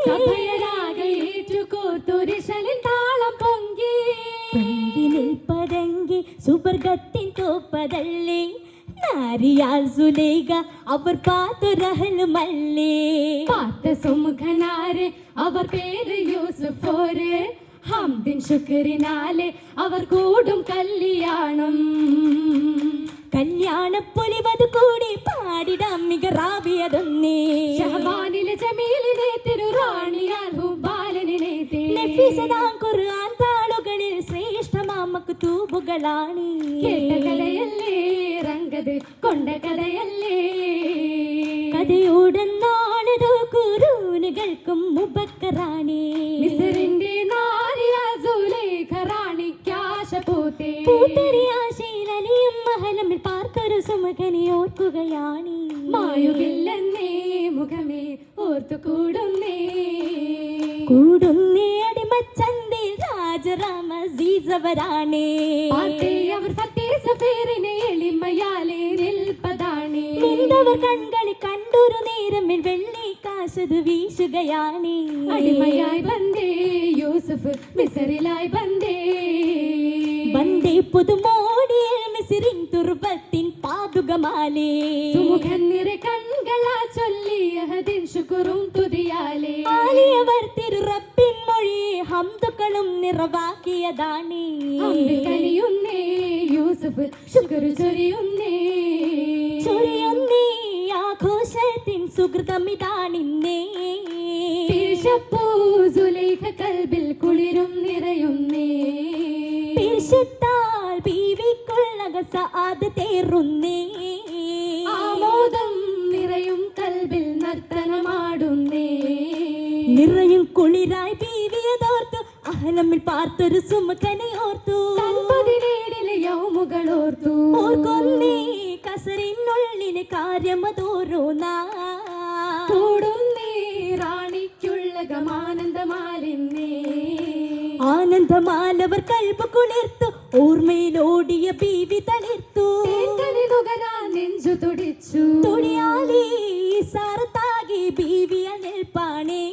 സഭയരാകെ ഏറ്റുകോർത്തൊരിശലിൻ താളം പൊങ്കി നിൽപ്പതങ്കി സുവർഗത്തിൻ തോപ്പതല്ലേ നാരിയാൽ സുലൈഖ അവർ പാത്തുരഹലുമല്ലേ പാത്ത സുമുഖനാരെ അവർ പേര് യൂസുഫോര് ഹംദിൻ ശുക്രിനാലെ അവർ കൂടും കല്യാണം കല്യാണപ്പൊലിവത് കൂടി പാടിടാം മികറാവിയതൊന്നേ ഷഹബാനിലെ ജമീലിനെ തിരുറാണിയാൽ ഹുബാലനിലെ നഫീസതാം ഖുർആൻ താളുകളിൽ ശ്രേഷ്ഠമാമക്ക് തൂബുകളാണ് കേട്ട കഥയല്ലേ രംഗത് കൊണ്ട കഥയല്ലേ കഥയോടെന്നാണതോ കുരൂനുകൾക്കും മുബക്കറാണി മിസ്റിന്റെ നാരിയാൽ സുലൈഖ റാണിക്കാശ പൂത്തേ ആശയിലലിയും മഹലമിൽ പാർത്തൊരു സുമുഖനെ ഓർക്കുകയാണ് മായുകില്ലെന്നേ മുഖമേ ഓർത്തു കൂടുന്നേ അടിമച്ചന്തിൽ രാജറാമ സീസവരാണേ അവർ സഫേറിനെ എളിമയാലേ നിൽപ്പതാണേ നിന്നവർ കൺകളി കണ്ടൊരു നേരമിൽ വെള്ളി കാശത് വീശുകയാണ് അടിമയായി ബന്ദേ യൂസുഫ് മിസറിലായി ബന്ദേ പുതുമോടിയിൽ മിസിറിൻ തുർബത്തിൻ പാതുകമാലേ സുമുഖൻ നിറ കൺകളാ ചൊല്ലിയഹദിൻ ശുക്റും തുതിയാലേ ആലിയവർ തിരുറപ്പിൻ മൊഴി ഹംദുക്കളും നിറവാക്കിയതാണ് കനിയുന്നേ യൂസുഫ് ശുക്ർ ചൊരിയുന്നേ ആഘോഷത്തിൻ സുഹൃതമിതാണിന്നേ സുലൈഖ കൽബിൽ കുളിരും നിറയുന്നേ ബീവിക്കുള്ള സആദ് തേറുന്നേ ആമോദം നിറയും കൽബിൽ നർത്തനമാടുന്നേ നിറയും കുളിരായി ബീവിയതോർത്തു അഹലമിൽ പാർത്തൊരു സുമുഖനെ ഓർത്തു 17 യൗമുകൾ ഓർത്തു ഓർക്കൊന്നേ കസറിനുള്ളിലെ കാര്യമതോരോന്നാ കൂടുന്നേ റാണിക്കുള്ള ഗമാനന്ദമാലിന്നേ ആനന്ദമാലവർ കൽബ് കുളിർത്തു ഓർമ്മയിലോടിയ ബീവി തളിർത്തു നെഞ്ചു തുടിച്ചു തുടിയാലി സാറത്താകി ബീവിയ നിൽപ്പാണേ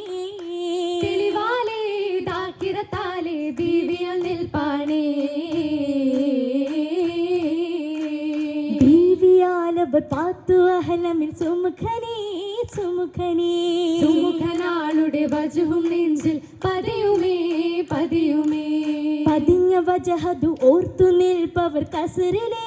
തെളിവാലേ ദാക്കിരത്താലേ ബീവിയ നിൽപ്പാണേ ബീവിയാലവർ പാത്തു അഹലമിൽ സുമുഖനാളുടെ വജുഹും നെഞ്ചിൽ പതിയുമേ പതിഞ്ഞ വജഹതു ഓർത്തു നിൽപ്പവർ കസറിലേ